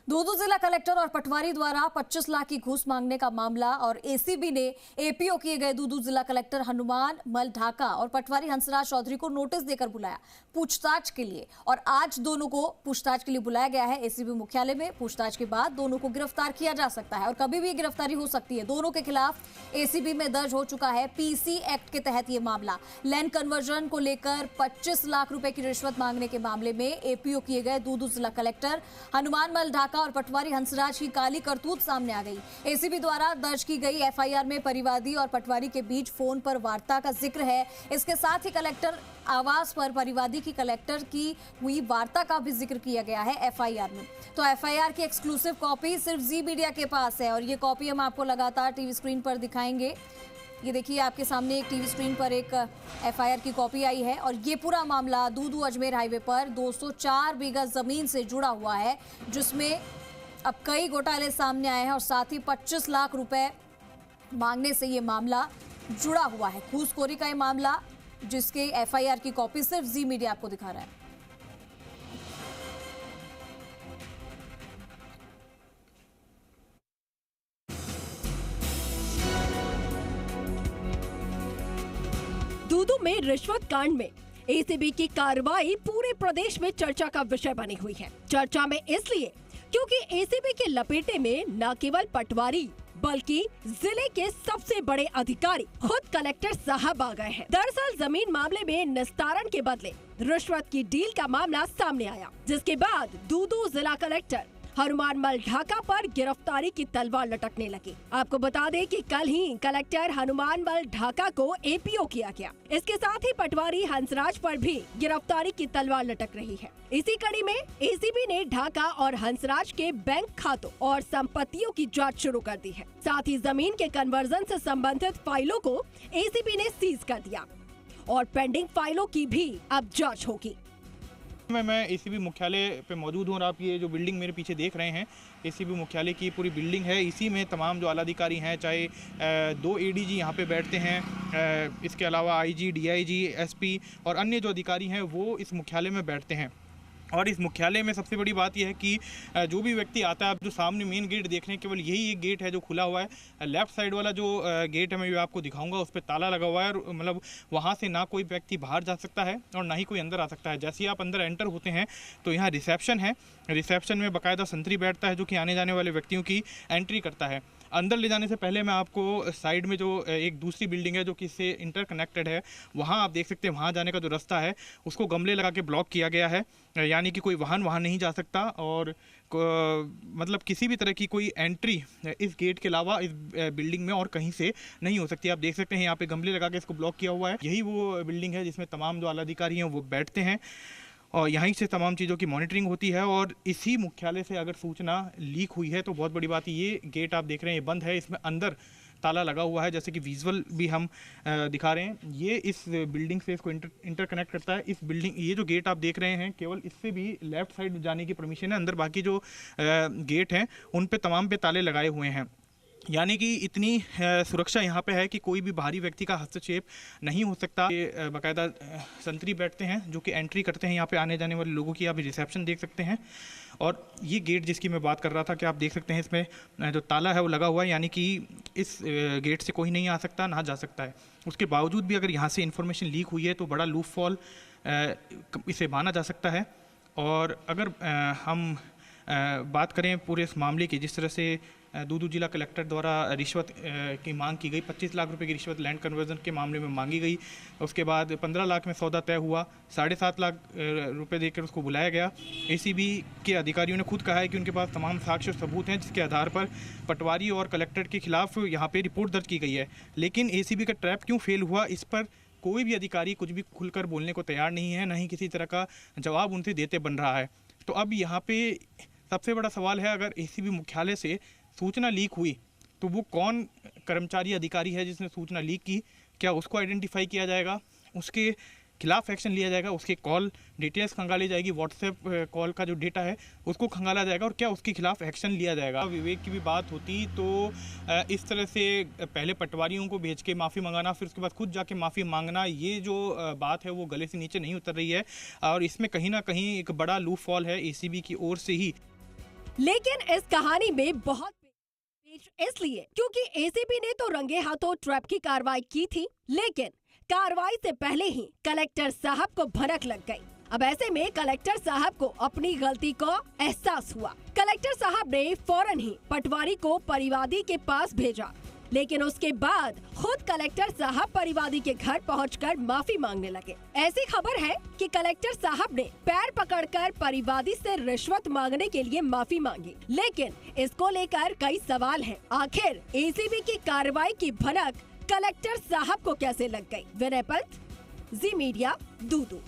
दूदू जिला कलेक्टर और पटवारी द्वारा 25 लाख की घूस मांगने का मामला और एसीबी ने एपीओ किए गए दूदू जिला कलेक्टर हनुमान मल ढाका और पटवारी हंसराज चौधरी को नोटिस देकर बुलाया पूछताछ के लिए। और आज दोनों को पूछताछ के लिए बुलाया गया है एसीबी मुख्यालय में। पूछताछ के बाद दोनों को गिरफ्तार किया जा सकता है और कभी भी गिरफ्तारी हो सकती है। दोनों के खिलाफ एसीबी में दर्ज हो चुका है पीसी एक्ट के तहत यह मामला। लैंड कन्वर्जन को लेकर 25 लाख रुपए की रिश्वत मांगने के मामले में एपीओ किए गए दूदू जिला कलेक्टर हनुमान मल ढाका और पटवारी हंसराज की काली करतूत सामने आ गई। एसीबी द्वारा दर्ज की गई एफआईआर में परिवादी और पटवारी के बीच फोन पर वार्ता का जिक्र है। इसके साथ ही कलेक्टर आवास पर परिवादी की कलेक्टर की हुई वार्ता का भी जिक्र किया गया है एफआईआर में। तो एफआईआर की एक्सक्लूसिव कॉपी सिर्फ जी मीडिया के पास है और ये कॉपी हम आपको लगातार टीवी स्क्रीन पर दिखाएंगे। ये देखिए आपके सामने एक टीवी स्क्रीन पर एक एफआईआर की कॉपी आई है और ये पूरा मामला दूदू अजमेर हाईवे पर 204 बीघा जमीन से जुड़ा हुआ है, जिसमें अब कई घोटाले सामने आए हैं और साथ ही 25 लाख रुपए मांगने से ये मामला जुड़ा हुआ है। घूसखोरी का ये मामला जिसके एफआईआर की कॉपी सिर्फ जी मीडिया आपको दिखा रहा है। दूदू में रिश्वत कांड में एसीबी की कार्रवाई पूरे प्रदेश में चर्चा का विषय बनी हुई है। चर्चा में इसलिए क्योंकि एसीबी के लपेटे में न केवल पटवारी बल्कि जिले के सबसे बड़े अधिकारी खुद कलेक्टर साहब आ गए हैं। दरअसल जमीन मामले में निस्तारण के बदले रिश्वत की डील का मामला सामने आया, जिसके बाद दूदू जिला कलेक्टर हनुमान मल ढाका पर गिरफ्तारी की तलवार लटकने लगी। आपको बता दें कि कल ही कलेक्टर हनुमान मल ढाका को एपीओ किया गया। इसके साथ ही पटवारी हंसराज पर भी गिरफ्तारी की तलवार लटक रही है। इसी कड़ी में एसीबी ने ढाका और हंसराज के बैंक खातों और संपत्तियों की जांच शुरू कर दी है। साथ ही जमीन के कन्वर्जन से संबंधित फाइलों को एसीबी ने सीज कर दिया और पेंडिंग फाइलों की भी अब जाँच होगी। मैं एसीबी मुख्यालय पे मौजूद हूँ और आप ये जो बिल्डिंग मेरे पीछे देख रहे हैं एसीबी मुख्यालय की पूरी बिल्डिंग है। इसी में तमाम जो आलाधिकारी हैं, चाहे 2 एडीजी यहाँ पे बैठते हैं, इसके अलावा आईजी, डीआईजी, एसपी और अन्य जो अधिकारी हैं वो इस मुख्यालय में बैठते हैं। और इस मुख्यालय में सबसे बड़ी बात यह है कि जो भी व्यक्ति आता है, आप जो सामने मेन गेट देख रहे हैं, केवल यही एक गेट है जो खुला हुआ है। लेफ्ट साइड वाला जो गेट है मैं आपको दिखाऊंगा, उस पर ताला लगा हुआ है और मतलब वहाँ से ना कोई व्यक्ति बाहर जा सकता है और ना ही कोई अंदर आ सकता है। जैसे ही आप अंदर एंटर होते हैं तो यहाँ रिसेप्शन है। रिसेप्शन में बाकायदा संतरी बैठता है जो कि आने जाने वाले व्यक्तियों की एंट्री करता है। अंदर ले जाने से पहले मैं आपको साइड में जो एक दूसरी बिल्डिंग है जो कि इससे इंटरकनेक्टेड है, वहाँ आप देख सकते हैं वहाँ जाने का जो रास्ता है उसको गमले लगा के ब्लॉक किया गया है, यानी कि कोई वाहन वहाँ नहीं जा सकता और मतलब किसी भी तरह की कोई एंट्री इस गेट के अलावा इस बिल्डिंग में और कहीं से नहीं हो सकती। आप देख सकते हैं यहाँ पे गमले लगा के इसको ब्लॉक किया हुआ है। यही वो बिल्डिंग है जिसमें तमाम जो आलाधिकारी हैं वो बैठते हैं और यहीं से तमाम चीज़ों की मॉनिटरिंग होती है। और इसी मुख्यालय से अगर सूचना लीक हुई है तो बहुत बड़ी बात है, ये गेट आप देख रहे हैं ये बंद है, इसमें अंदर ताला लगा हुआ है, जैसे कि विजुअल भी हम दिखा रहे हैं। ये इस बिल्डिंग से इसको इंटरकनेक्ट करता है। इस बिल्डिंग ये जो गेट आप देख रहे हैं केवल इससे भी लेफ्ट साइड जाने की परमिशन है। अंदर बाकी जो गेट हैं उन पे तमाम पे ताले लगाए हुए हैं, यानी कि इतनी सुरक्षा यहाँ पे है कि कोई भी बाहरी व्यक्ति का हस्तक्षेप नहीं हो सकता। ये बाकायदा संतरी बैठते हैं जो कि एंट्री करते हैं यहाँ पे आने जाने वाले लोगों की। आप रिसेप्शन देख सकते हैं और ये गेट जिसकी मैं बात कर रहा था कि आप देख सकते हैं इसमें जो ताला है वो लगा हुआ है, यानी कि इस गेट से कोई नहीं आ सकता ना जा सकता है। उसके बावजूद भी अगर यहाँ से इन्फॉर्मेशन लीक हुई है तो बड़ा लूप फॉल इसे माना जा सकता है। और अगर हम बात करें पूरे इस मामले की, जिस तरह से दूदू जिला कलेक्टर द्वारा रिश्वत की मांग की गई, 25 लाख रुपए की रिश्वत लैंड कन्वर्जन के मामले में मांगी गई। उसके बाद 15 लाख में सौदा तय हुआ, 7.5 लाख रुपए देकर उसको बुलाया गया। एसीबी के अधिकारियों ने खुद कहा है कि उनके पास तमाम साक्ष्य और सबूत हैं जिसके आधार पर पटवारी और कलेक्टर के खिलाफ यहाँ पे रिपोर्ट दर्ज की गई है। लेकिन एसीबी का ट्रैप क्यों फेल हुआ, इस पर कोई भी अधिकारी कुछ भी खुलकर बोलने को तैयार नहीं है, ना ही किसी तरह का जवाब उनसे देते बन रहा है। तो अब यहाँ पे सबसे बड़ा सवाल है, अगर एसीबी मुख्यालय से सूचना लीक हुई तो वो कौन कर्मचारी अधिकारी है जिसने सूचना लीक की, क्या उसको आइडेंटिफाई किया जाएगा, उसके खिलाफ एक्शन लिया जाएगा, उसके कॉल डिटेल्स खंगाली जाएगी, व्हाट्सएप कॉल का जो डेटा है उसको खंगाला जाएगा और क्या उसके खिलाफ एक्शन लिया जाएगा। विवेक की भी बात होती तो इस तरह से पहले पटवारियों को भेज के माफ़ी मंगाना, फिर उसके बाद खुद जाके माफ़ी मांगना, ये जो बात है वो गले से नीचे नहीं उतर रही है और इसमें कहीं ना कहीं एक बड़ा लूप फॉल है एसीबी की ओर से ही। लेकिन इस कहानी में बहुत इसलिए क्योंकि एसीबी ने तो रंगे हाथों ट्रैप की कार्रवाई की थी, लेकिन कार्रवाई से पहले ही कलेक्टर साहब को भनक लग गई। अब ऐसे में कलेक्टर साहब को अपनी गलती का एहसास हुआ। कलेक्टर साहब ने फौरन ही पटवारी को परिवादी के पास भेजा, लेकिन उसके बाद खुद कलेक्टर साहब परिवादी के घर पहुंचकर माफी मांगने लगे। ऐसी खबर है कि कलेक्टर साहब ने पैर पकड़कर परिवादी से रिश्वत मांगने के लिए माफी मांगी, लेकिन इसको लेकर कई सवाल हैं। आखिर एसीबी की कार्रवाई की भनक कलेक्टर साहब को कैसे लग गई? विनय पंत, जी मीडिया, दूदू।